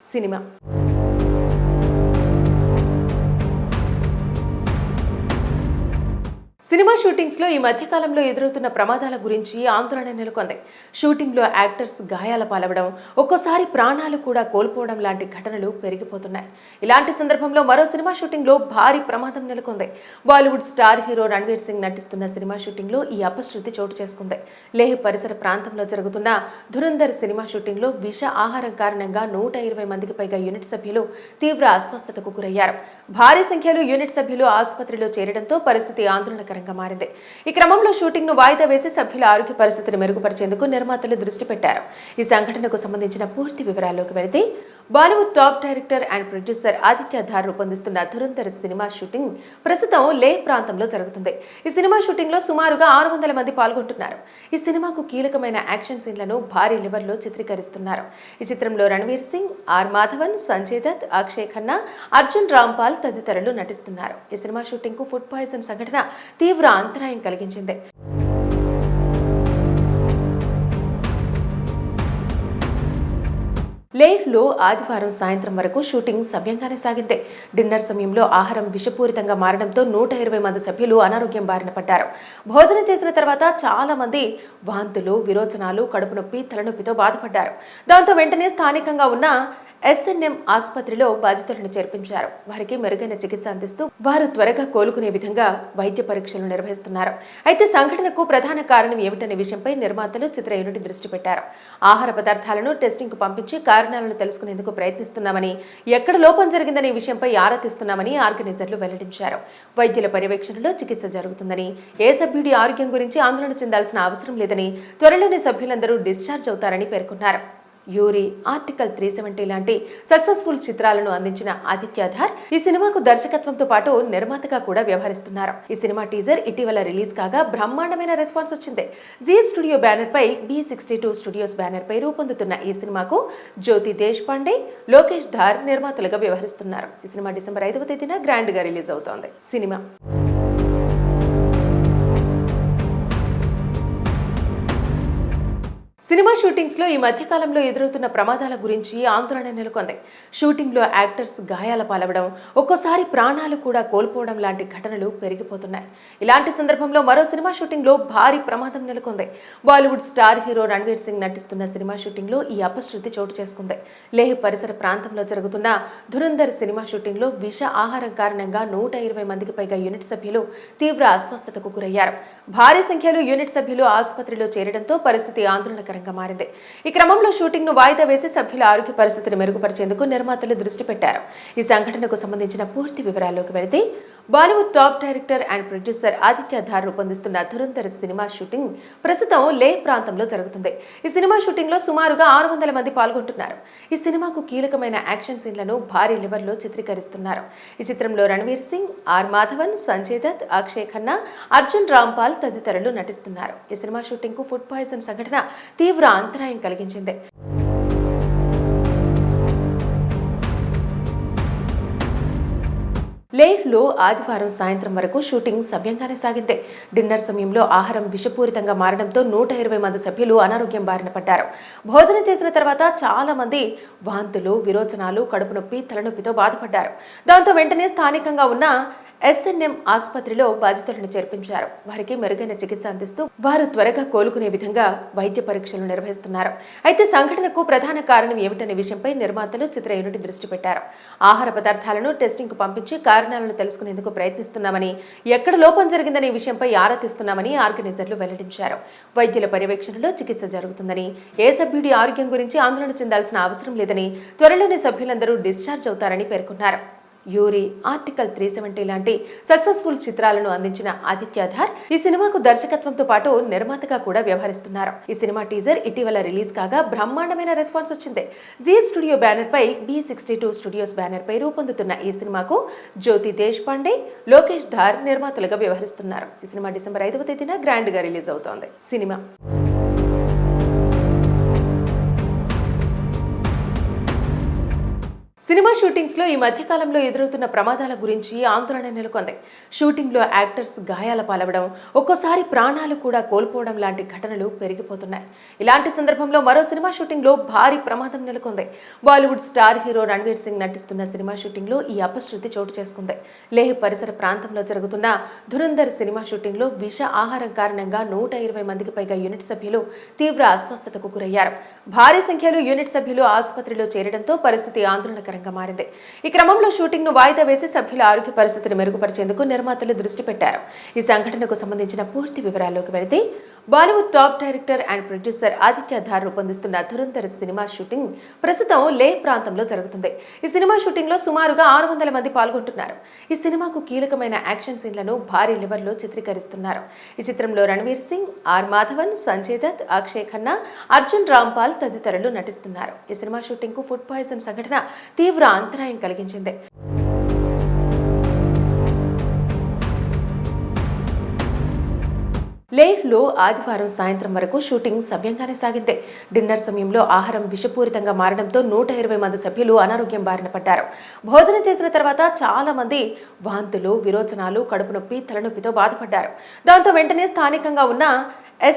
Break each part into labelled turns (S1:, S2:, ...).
S1: Cinema cinema షూటింగ్స్లో ఈ మధ్యకాలంలో ఎదురవుతున్న ప్రమాదాల గురించి ఆందోళన నెలకొంది. షూటింగ్లో యాక్టర్స్ గాయాల పాలవడం, ఒక్కోసారి ప్రాణాలు కూడా కోల్పోవడం లాంటి ఘటనలు పెరిగిపోతున్నాయి. ఇలాంటి సందర్భంలో మరో సినిమా షూటింగ్లో భారీ ప్రమాదం నెలకొంది. బాలీవుడ్ స్టార్ హీరో రణ్వీర్ సింగ్ నటిస్తున్న సినిమా షూటింగ్లో ఈ అపశృతి చోటు చేసుకుంది. లేహ్ పరిసర ప్రాంతంలో జరుగుతున్న ధురంధర్ సినిమా షూటింగ్లో విష ఆహారం కారణంగా 120 మందికి పైగా యూనిట్ సభ్యులు తీవ్ర అస్వస్థతకు గురయ్యారు. భారీ సంఖ్యలో యూనిట్ సభ్యులు ఆసుపత్రిలో చేరడంతో పరిస్థితి ఆందోళనకరంగా మారింది. ఈ క్రమంలో షూటింగ్ ను వాయిదా వేసి సభ్యుల ఆరోగ్య పరిస్థితిని మెరుగుపరిచేందుకు నిర్మాతలు దృష్టి పెట్టారు. ఈ సంఘటనకు సంబంధించిన పూర్తి వివరాల్లోకి వెళితే, Bollywood top director and producer Aditya Dhar రూపొందిస్తున్న ధురంధర్ సినిమా షూటింగ్ ప్రస్తుతం లేహ్ ప్రాంతంలో జరుగుతుంది. ఈ సినిమా షూటింగ్ లో సుమారుగా 600 మంది పాల్గొంటున్నారు. ఈ సినిమాకు కీలకమైన యాక్షన్ సీన్లను భారీ లెవెల్లో చిత్రీకరిస్తున్నారు. ఈ చిత్రంలో రణ్వీర్ సింగ్, ఆర్ మాధవన్, సంజయ్ దత్, అక్షయ్ ఖన్నా, అర్జున్ రాంపాల్ తదితరులు నటిస్తున్నారు. ఈ సినిమా షూటింగ్ కు ఫుడ్ పాయిజన్ సంఘటన తీవ్ర అంతరాయం కలిగించింది. లేహ్లో ఆదివారం సాయంత్రం వరకు షూటింగ్ సవ్యంగానే సాగింది. డిన్నర్ సమయంలో ఆహారం విషపూరితంగా మారడంతో 120 మంది సభ్యులు అనారోగ్యం బారిన పడ్డారు. భోజనం చేసిన తర్వాత చాలా మంది వాంతులు, విరోచనాలు, కడుపు నొప్పి, తలనొప్పితో బాధపడ్డారు. దాంతో వెంటనే స్థానికంగా ఉన్న SNM ఆసుపత్రిలో బాధితులను చేర్పించారు. వారికి మెరుగైన చికిత్స అందిస్తూ వారు త్వరగా కోలుకునే విధంగా వైద్య పరీక్షలు నిర్వహిస్తున్నారు. అయితే సంఘటనకు ప్రధాన కారణం ఏమిటనే విషయంపై నిర్మాతలు, చిత్ర యూనిట్ దృష్టి పెట్టారు. ఆహార పదార్థాలను టెస్టింగ్ కు పంపించి కారణాలను తెలుసుకునేందుకు ప్రయత్నిస్తున్నామని, ఎక్కడ లోపం జరిగిందనే విషయంపై ఆరా తీస్తున్నామని ఆర్గనైజర్లు వెల్లడించారు. వైద్యుల పర్యవేక్షణలో చికిత్స జరుగుతుందని, ఏ సభ్యుడి ఆరోగ్యం గురించి ఆందోళన చెందాల్సిన అవసరం లేదని, త్వరలోనే సభ్యులందరూ డిశ్చార్జ్ అవుతారని పేర్కొన్నారు. యూరి, ఆర్టికల్ 370 లాంటి సక్సెస్ఫుల్ చిత్రాలను అందించిన ఆదిత్య ధార్ ఈ సినిమాకు దర్శకత్వంతో పాటు నిర్మాతగా కూడా వ్యవహరిస్తున్నారు. ఈ సినిమా టీజర్ ఇటీవల రిలీజ్ కాగా బ్రహ్మాండమైన రెస్పాన్స్ వచ్చింది. జీ స్టూడియో బ్యానర్ పై B62 స్టూడియోస్ బ్యానర్ పై రూపొందుతున్న ఈ సినిమాకు జ్యోతి దేశ్పాండే, లోకేష్ ధార్ నిర్మాతలుగా వ్యవహరిస్తున్నారు. ఈ సినిమా డిసెంబర్ 5వ తేదీన గ్రాండ్ గా రిలీజ్ అవుతోంది. సినిమా సినిమా షూటింగ్స్లో ఈ మధ్యకాలంలో ఎదురవుతున్న ప్రమాదాల గురించి ఆందోళన నెలకొంది. షూటింగ్లో యాక్టర్స్ గాయాల పాలవడం, ఒక్కోసారి ప్రాణాలు కూడా కోల్పోవడం లాంటి ఘటనలు పెరిగిపోతున్నాయి. ఇలాంటి సందర్భంలో మరో సినిమా షూటింగ్లో భారీ ప్రమాదం నెలకొంది. బాలీవుడ్ స్టార్ హీరో రణ్వీర్ సింగ్ నటిస్తున్న సినిమా షూటింగ్లో ఈ అపశృతి చోటు చేసుకుంది. లేహ్ పరిసర ప్రాంతంలో జరుగుతున్న ధురంధర్ సినిమా షూటింగ్లో విష ఆహారం కారణంగా 120 మందికి పైగా యూనిట్ సభ్యులు తీవ్ర అస్వస్థతకు గురయ్యారు. భారీ సంఖ్యలో యూనిట్ సభ్యులు ఆసుపత్రిలో చేరడంతో పరిస్థితి ఆందోళనకరంగా మారింది. ఈ క్రమంలో షూటింగ్ ను వాయిదా వేసి సభ్యుల ఆరోగ్య పరిస్థితిని మెరుగుపరిచేందుకు నిర్మాతలు దృష్టి పెట్టారు. ఈ సంఘటనకు సంబంధించిన పూర్తి వివరాల్లోకి వెళితే, Bollywood top director and producer Aditya Dhar రూపొందిస్తున్న ధురంధర్ సినిమా షూటింగ్ ప్రస్తుతం లేహ్ ప్రాంతంలో జరుగుతుంది. ఈ సినిమా షూటింగ్ లో సుమారుగా 600 మంది పాల్గొంటున్నారు. ఈ సినిమాకు కీలకమైన యాక్షన్ సీన్లను భారీ లెవెల్లో చిత్రీకరిస్తున్నారు. ఈ చిత్రంలో రణ్వీర్ సింగ్, ఆర్ మాధవన్, సంజయ్ దత్, అక్షయ్ ఖన్నా, అర్జున్ రాంపాల్ తదితరులు నటిస్తున్నారు. ఈ సినిమా షూటింగ్ కు ఫుడ్ పాయిజన్ సంఘటన తీవ్ర అంతరాయం కలిగించింది. లేహ్లో ఆదివారం సాయంత్రం వరకు షూటింగ్ సవ్యంగానే సాగింది. డిన్నర్ సమయంలో ఆహారం విషపూరితంగా మారడంతో 120 మంది సభ్యులు అనారోగ్యం బారిన పడ్డారు. భోజనం చేసిన తర్వాత చాలా మంది వాంతులు, విరోచనాలు, కడుపు నొప్పి, తలనొప్పితో బాధపడ్డారు. దాంతో వెంటనే స్థానికంగా ఉన్న SNM ఆసుపత్రిలో బాధితులను చేర్పించారు. వారికి మెరుగైన చికిత్స అందిస్తూ వారు త్వరగా కోలుకునే విధంగా వైద్య పరీక్షలు నిర్వహిస్తున్నారు. అయితే సంఘటనకు ప్రధాన కారణం ఏమిటనే విషయంపై నిర్మాతలు, చిత్ర యూనిట్ దృష్టి పెట్టారు. ఆహార పదార్థాలను టెస్టింగ్ కు పంపించి కారణాలను తెలుసుకునేందుకు ప్రయత్నిస్తున్నామని, ఎక్కడ లోపం జరిగిందనే విషయంపై ఆరా తీస్తున్నామని ఆర్గనైజర్లు వెల్లడించారు. వైద్యుల పర్యవేక్షణలో చికిత్స జరుగుతుందని, ఏ సభ్యుడి ఆరోగ్యం గురించి ఆందోళన చెందాల్సిన అవసరం లేదని, త్వరలోనే సభ్యులందరూ డిశ్చార్జ్ అవుతారని పేర్కొన్నారు. యూరి, ఆర్టికల్ 370 లాంటి సక్సెస్ఫుల్ చిత్రాలను అందించిన ఆదిత్య ధార్ ఈ సినిమాకు దర్శకత్వంతో పాటు నిర్మాతగా కూడా వ్యవహరిస్తున్నారు. ఈ సినిమా టీజర్ ఇటీవల రిలీజ్ కాగా బ్రహ్మాండమైన రెస్పాన్స్ వచ్చింది. జీ స్టూడియో బ్యానర్ పై B62 స్టూడియోస్ బ్యానర్ పై రూపొందుతున్న ఈ సినిమాకు జ్యోతి దేశ్పాండే, లోకేష్ ధార్ నిర్మాతలుగా వ్యవహరిస్తున్నారు. ఈ సినిమా డిసెంబర్ 5వ తేదీన గ్రాండ్ గా రిలీజ్ అవుతోంది. సినిమా సినిమా షూటింగ్స్ లో ఈ మధ్య కాలంలో ఎదురవుతున్న ప్రమాదాల గురించి ఆందోళన నెలకొంది. షూటింగ్ లో యాక్టర్స్ గాయాల పాలవడం, ఒక్కోసారి ప్రాణాలు కూడా కోల్పోవడం లాంటి ఘటనలు పెరిగిపోతున్నాయి. ఇలాంటి సందర్భంలో మరో సినిమా షూటింగ్ లో భారీ ప్రమాదం నెలకొంది. బాలీవుడ్ స్టార్ హీరో రణ్వీర్ సింగ్ నటిస్తున్న సినిమా షూటింగ్ లో ఈ అపశృతి చోటు చేసుకుంది. లేహ్ పరిసర ప్రాంతంలో జరుగుతున్న ధురంధర్ సినిమా షూటింగ్ లో విష ఆహారం కారణంగా 120 మందికి పైగా యూనిట్ సభ్యులు తీవ్ర అస్వస్థతకు గురయ్యారు. భారీ సంఖ్యలో యూనిట్ సభ్యులు ఆసుపత్రిలో చేరడంతో పరిస్థితి ఆందోళనకరంగా మారింది. ఈ క్రమంలో షూటింగ్ ను వాయిదా వేసి సభ్యుల ఆరోగ్య పరిస్థితిని మెరుగుపరిచేందుకు నిర్మాతలు దృష్టి పెట్టారు. ఈ సంఘటనకు సంబంధించిన పూర్తి వివరాల్లోకి వెళితే, Bollywood top director and producer Aditya Dhar రూపొందిస్తున్న ధురంధర్ సినిమా షూటింగ్ ప్రస్తుతం లే ప్రాంతంలో జరుగుతుంది. ఈ సినిమా షూటింగ్ లో సుమారుగా 600 మంది పాల్గొంటున్నారు. ఈ సినిమాకు కీలకమైన యాక్షన్ సీన్లను భారీ లెవెల్లో చిత్రీకరిస్తున్నారు. ఈ చిత్రంలో రణ్వీర్ సింగ్, ఆర్ మాధవన్, సంజయ్ దత్, అక్షయ్ ఖన్నా, అర్జున్ రాంపాల్ తదితరులు నటిస్తున్నారు. ఈ సినిమా షూటింగ్ కు ఫుడ్ పాయిజన్ సంఘటన తీవ్ర అంతరాయం కలిగించింది. లేహ్లో ఆదివారం సాయంత్రం వరకు షూటింగ్ సవ్యంగానే సాగింది. డిన్నర్ సమయంలో ఆహారం విషపూరితంగా మారడంతో 120 మంది సభ్యులు అనారోగ్యం బారిన పడ్డారు. భోజనం చేసిన తర్వాత చాలా మంది వాంతులు, విరోచనాలు, కడుపు నొప్పి, తలనొప్పితో బాధపడ్డారు. దాంతో వెంటనే స్థానికంగా ఉన్న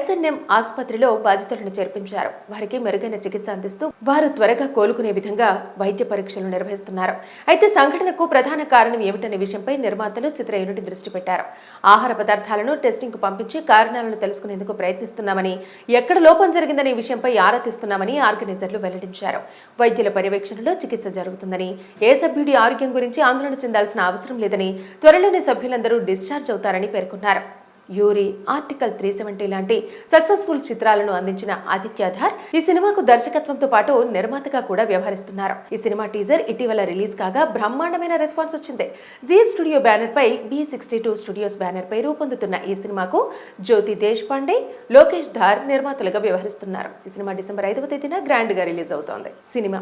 S1: SNM ఆసుపత్రిలో బాధితులను చేర్పించారు. వారికి మెరుగైన చికిత్స అందిస్తూ వారు త్వరగా కోలుకునే విధంగా వైద్య పరీక్షలు నిర్వహిస్తున్నారు. అయితే సంఘటనకు ప్రధాన కారణం ఏమిటనే విషయంపై నిర్మాతలు చిత్ర యూనిట్ దృష్టి పెట్టారు. ఆహార పదార్థాలను టెస్టింగ్ కు పంపించి కారణాలను తెలుసుకునేందుకు ప్రయత్నిస్తున్నామని, ఎక్కడ లోపం జరిగిందనే విషయంపై ఆరా తీస్తున్నామని ఆర్గనైజర్లు వెల్లడించారు. వైద్యుల పర్యవేక్షణలో చికిత్స జరుగుతుందని, ఏ సభ్యుడి ఆరోగ్యం గురించి ఆందోళన చెందాల్సిన అవసరం లేదని, త్వరలోనే సభ్యులందరూ డిశ్చార్జ్ అవుతారని పేర్కొన్నారు. యూరి, ఆర్టికల్ 370 లాంటి సక్సెస్ఫుల్ చిత్రాలను అందించిన ఆదిత్య ధార్ ఈ సినిమాకు దర్శకత్వంతో పాటు నిర్మాతగా కూడా వ్యవహరిస్తున్నారు. ఈ సినిమా టీజర్ ఇటీవల రిలీజ్ కాగా బ్రహ్మాండమైన రెస్పాన్స్ వచ్చింది. జీ స్టూడియో బ్యానర్ పై B62 స్టూడియోస్ బ్యానర్ పై రూపొందుతున్న ఈ సినిమాకు జ్యోతి దేశ్పాండే, లోకేష్ ధార్ నిర్మాతలుగా వ్యవహరిస్తున్నారు. ఈ సినిమా డిసెంబర్ 5వ తేదీన గ్రాండ్ గా రిలీజ్ అవుతోంది. సినిమా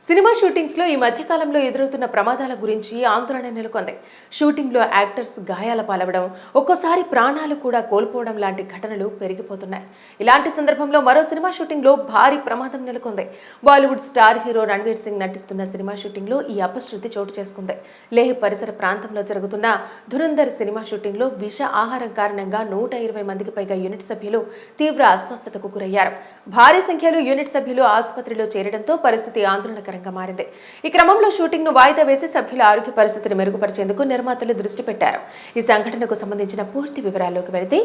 S1: సినిమా షూటింగ్స్ లో ఈ మధ్య కాలంలో ఎదురవుతున్న ప్రమాదాల గురించి ఆందోళన నెలకొంది. షూటింగ్ లో యాక్టర్స్ గాయాల పాలవడం, ఒక్కోసారి ప్రాణాలు కూడా కోల్పోవడం లాంటి ఘటనలు పెరిగిపోతున్నాయి. ఇలాంటి సందర్భంలో మరో సినిమా షూటింగ్ లో భారీ ప్రమాదం నెలకొంది. బాలీవుడ్ స్టార్ హీరో రణ్వీర్ సింగ్ నటిస్తున్న సినిమా షూటింగ్ లో ఈ అపశృతి చోటు చేసుకుంది. లేహ్ పరిసర ప్రాంతంలో జరుగుతున్న ధురంధర్ సినిమా షూటింగ్ లో విష ఆహారం కారణంగా 120 మందికి పైగా యూనిట్ సభ్యులు తీవ్ర అస్వస్థతకు గురయ్యారు. భారీ సంఖ్యలో యూనిట్ సభ్యులు ఆసుపత్రిలో చేరడంతో పరిస్థితి ఆందోళనకరంగా మారింది. ఈ క్రమంలో షూటింగ్ ను వాయిదా వేసి సభ్యుల ఆరోగ్య పరిస్థితిని మెరుగుపరిచేందుకు నిర్మాతలు దృష్టి పెట్టారు. ఈ సంఘటనకు సంబంధించిన పూర్తి వివరాల్లోకి వెళితే,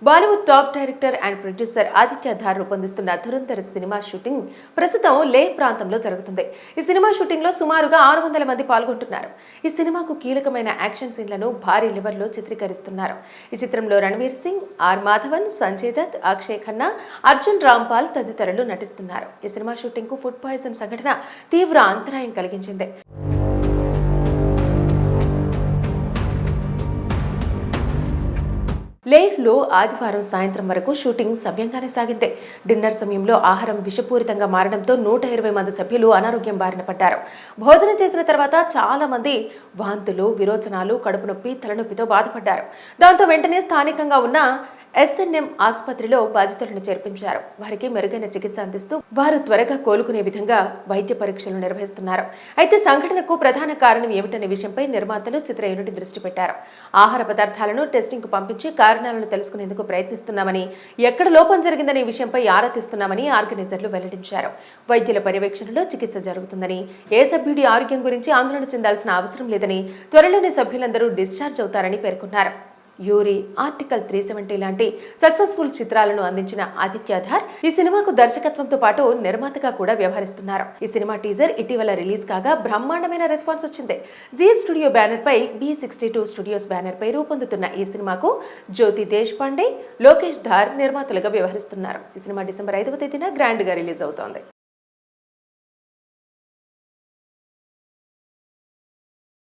S1: Bollywood top director and producer Aditya Dhar రూపొందిస్తున్న ధురంధర్ సినిమా షూటింగ్ ప్రస్తుతం లే ప్రాంతంలో జరుగుతుంది. ఈ సినిమా షూటింగ్ లో సుమారుగా 600 మంది పాల్గొంటున్నారు. ఈ సినిమాకు కీలకమైన యాక్షన్ సీన్లను భారీ లెవెల్లో చిత్రీకరిస్తున్నారు. ఈ చిత్రంలో రణ్వీర్ సింగ్, ఆర్ మాధవన్, సంజయ్ దత్, అక్షయ్ ఖన్నా, అర్జున్ రాంపాల్ తదితరులు నటిస్తున్నారు. ఈ సినిమా షూటింగ్ కు ఫుడ్ పాయిజన్ సంఘటన తీవ్ర అంతరాయం కలిగించింది. లేహ్లో ఆదివారం సాయంత్రం వరకు షూటింగ్ సవ్యంగానే సాగింది. డిన్నర్ సమయంలో ఆహారం విషపూరితంగా మారడంతో 120 మంది సభ్యులు అనారోగ్యం బారిన పడ్డారు. భోజనం చేసిన తర్వాత చాలా మంది వాంతులు, విరోచనాలు, కడుపు నొప్పి, తలనొప్పితో బాధపడ్డారు. దాంతో వెంటనే స్థానికంగా ఉన్న SNM ఆసుపత్రిలో బాధితులను చేర్పించారు. వారికి మెరుగైన చికిత్స అందిస్తూ వారు త్వరగా కోలుకునే విధంగా వైద్య పరీక్షలు నిర్వహిస్తున్నారు. అయితే సంఘటనకు ప్రధాన కారణం ఏమిటనే విషయంపై నిర్మాతలు చిత్ర యూనిట్ దృష్టి పెట్టారు. ఆహార పదార్థాలను టెస్టింగ్ కు పంపించి కారణాలను తెలుసుకునేందుకు ప్రయత్నిస్తున్నామని, ఎక్కడ లోపం జరిగిందనే విషయంపై ఆరా తీస్తున్నామని ఆర్గనైజర్లు వెల్లడించారు. వైద్యుల పర్యవేక్షణలో చికిత్స జరుగుతుందని, ఏ సభ్యుడి ఆరోగ్యం గురించి ఆందోళన చెందాల్సిన అవసరం లేదని, త్వరలోనే సభ్యులందరూ డిశ్చార్జ్ అవుతారని పేర్కొన్నారు. యూరి, ఆర్టికల్ 370 లాంటి సక్సెస్ఫుల్ చిత్రాలను అందించిన ఆదిత్య ధార్ ఈ సినిమాకు దర్శకత్వంతో పాటు నిర్మాతగా కూడా వ్యవహరిస్తున్నారు. ఈ సినిమా టీజర్ ఇటీవల రిలీజ్ కాగా బ్రహ్మాండమైన రెస్పాన్స్ వచ్చింది. జీ స్టూడియో బ్యానర్ పై B62 స్టూడియోస్ బ్యానర్ పై రూపొందుతున్న ఈ సినిమాకు జ్యోతి దేశ్పాండే, లోకేష్ ధార్ నిర్మాతలుగా వ్యవహరిస్తున్నారు. ఈ సినిమా డిసెంబర్ 5వ తేదీన గ్రాండ్ గా రిలీజ్ అవుతోంది.